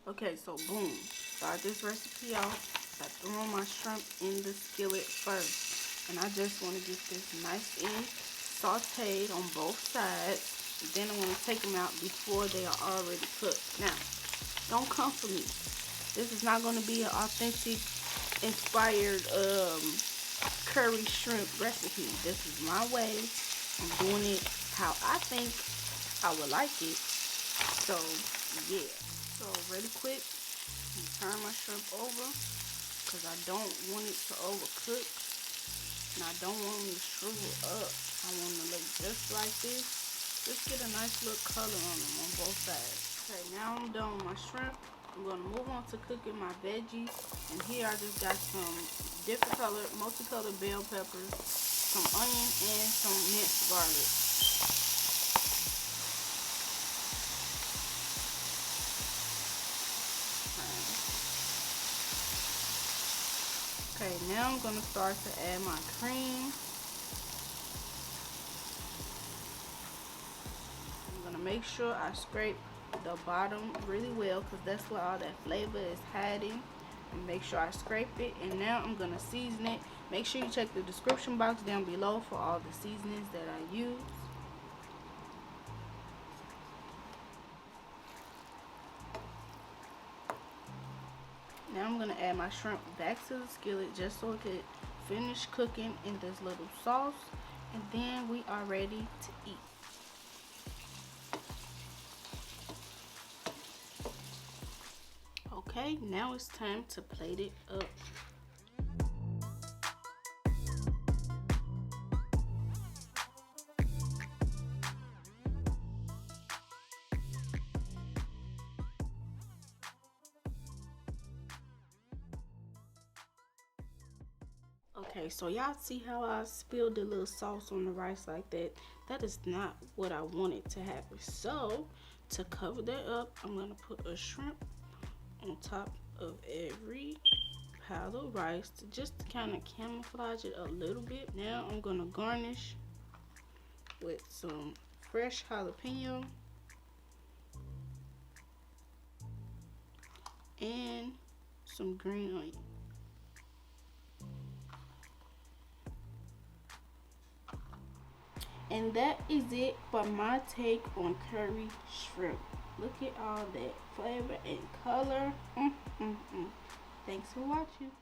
Okay, so boom, start this recipe out by throwing my shrimp in the skillet first. And I just want to get this nice and sauteed on both sides. And then I want to take them out before they are already cooked. Now, don't come for me. This is not going to be an authentic, inspired curry shrimp recipe. This is my way. I'm doing it how I think I would like it. So, yeah. So really quick, turn my shrimp over because I don't want it to overcook and I don't want them to shrivel up. I want them to look just like this. Just get a nice little color on them on both sides. Okay, now I'm done with my shrimp. I'm going to move on to cooking my veggies. And here I just got some different colored, multicolored bell peppers, some onion, and some minced garlic. Okay, now I'm going to start to add my cream. I'm going to make sure I scrape the bottom really well because that's where all that flavor is hiding. And make sure I scrape it. And now I'm going to season it. Make sure you check the description box down below for all the seasonings that I use. Now I'm going to add my shrimp back to the skillet just so it could finish cooking in this little sauce. And then we are ready to eat. Okay, now it's time to plate it up. Okay, so y'all see how I spilled the little sauce on the rice like that? That is not what I wanted to happen. So, to cover that up, I'm going to put a shrimp on top of every pile of rice just to kind of camouflage it a little bit. Now, I'm going to garnish with some fresh jalapeno and some green onion. And that is it for my take on curry shrimp. Look at all that flavor and color. Thanks for watching.